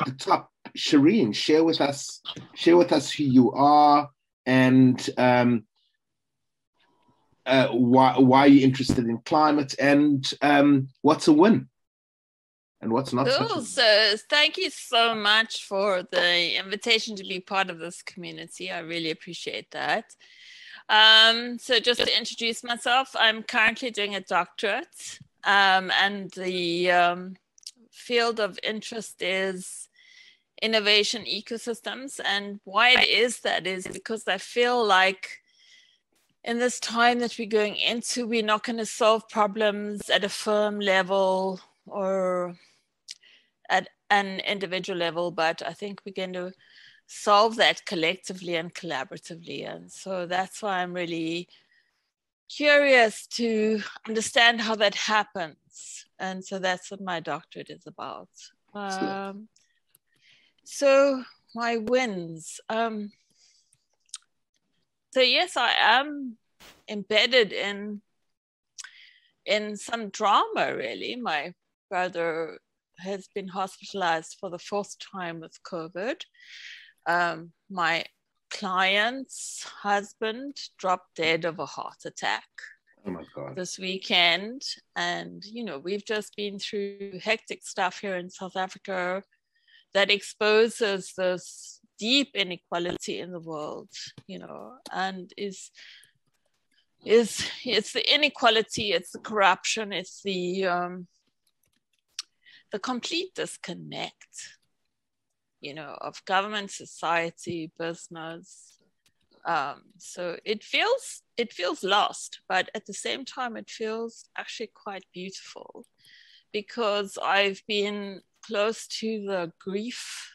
the top, Shereen, share with us who you are and why you're interested in climate, and what's a win and what's not such a win. So thank you so much for the invitation to be part of this community. I really appreciate that. So just to introduce myself, I'm currently doing a doctorate, and the field of interest is innovation ecosystems. And why it is that is because I feel like in this time that we're going into, we're not going to solve problems at a firm level or at an individual level, but I think we're going to solve that collectively and collaboratively. And so that's why I'm really curious to understand how that happens. And so that's what my doctorate is about. So my wins. So yes, I am embedded in some drama, really. My brother has been hospitalized for the fourth time with COVID. My client's husband dropped dead of a heart attack. Oh my God. This weekend. And, you know, we've just been through hectic stuff here in South Africa that exposes this deep inequality in the world, you know, and it's the inequality, it's the corruption, it's the complete disconnect, you know, of government, society, business. So it feels lost, but at the same time, it feels actually quite beautiful, because I've been close to the grief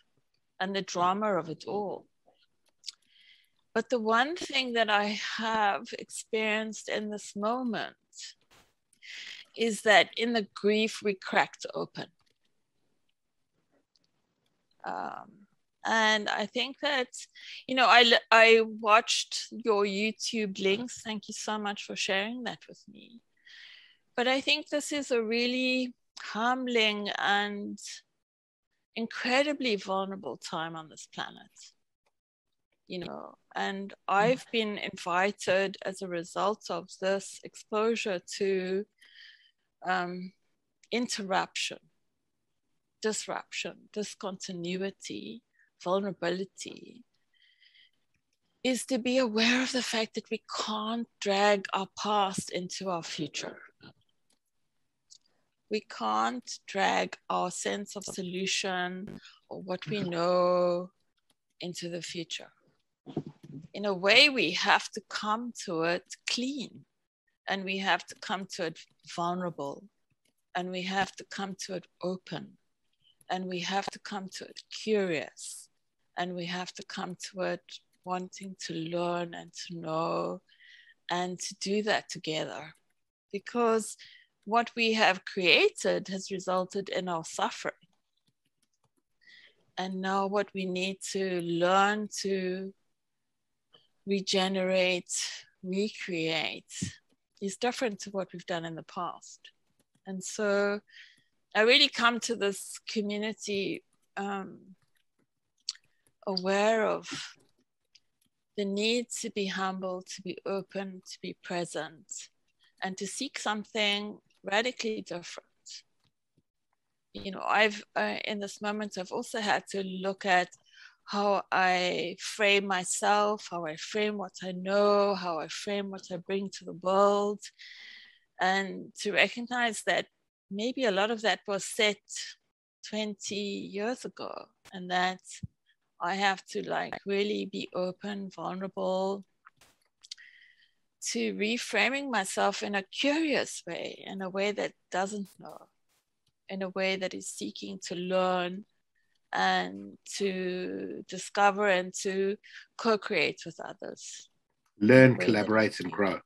and the drama of it all. But the one thing that I have experienced in this moment is that in the grief, we cracked open. And I think that, you know, I watched your YouTube links. Thank you so much for sharing that with me. But I think this is a really humbling and incredibly vulnerable time on this planet, you know, and I've been invited as a result of this exposure to interruption, disruption, discontinuity, vulnerability, is to be aware of the fact that we can't drag our past into our future. We can't drag our sense of solution or what we know into the future. In a way, we have to come to it clean, and we have to come to it vulnerable, and we have to come to it open, and we have to come to it curious, and we have to come to it wanting to learn and to know, and to do that together. Because what we have created has resulted in our suffering. And now what we need to learn to regenerate, recreate is different to what we've done in the past. And so I really come to this community aware of the need to be humble, to be open, to be present, and to seek something radically different. You know, I've in this moment, I've also had to look at how I frame myself, how I frame what I know, how I frame what I bring to the world, and to recognize that maybe a lot of that was set 20 years ago, and that I have to like really be open, vulnerable, to reframing myself in a curious way, in a way that doesn't know, in a way that is seeking to learn and to discover and to co-create with others. Learn, collaborate, and grow.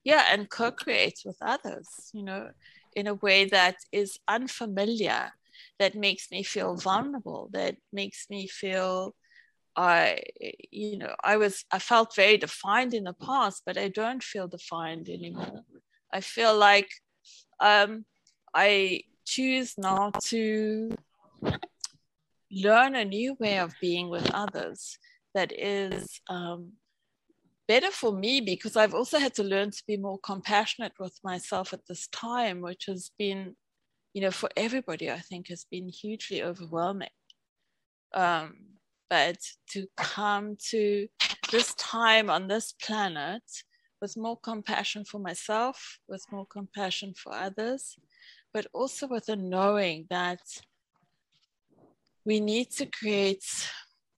Yeah, and co-create with others, you know, in a way that is unfamiliar, that makes me feel vulnerable, that makes me feel I felt very defined in the past, but I don't feel defined anymore. I feel like I choose now to learn a new way of being with others that is better for me, because I've also had to learn to be more compassionate with myself at this time, which has been, for everybody, I think has been hugely overwhelming. But to come to this time on this planet with more compassion for myself, with more compassion for others, but also with a knowing that we need to create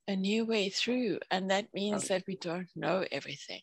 a new way through. And that means that we don't know everything.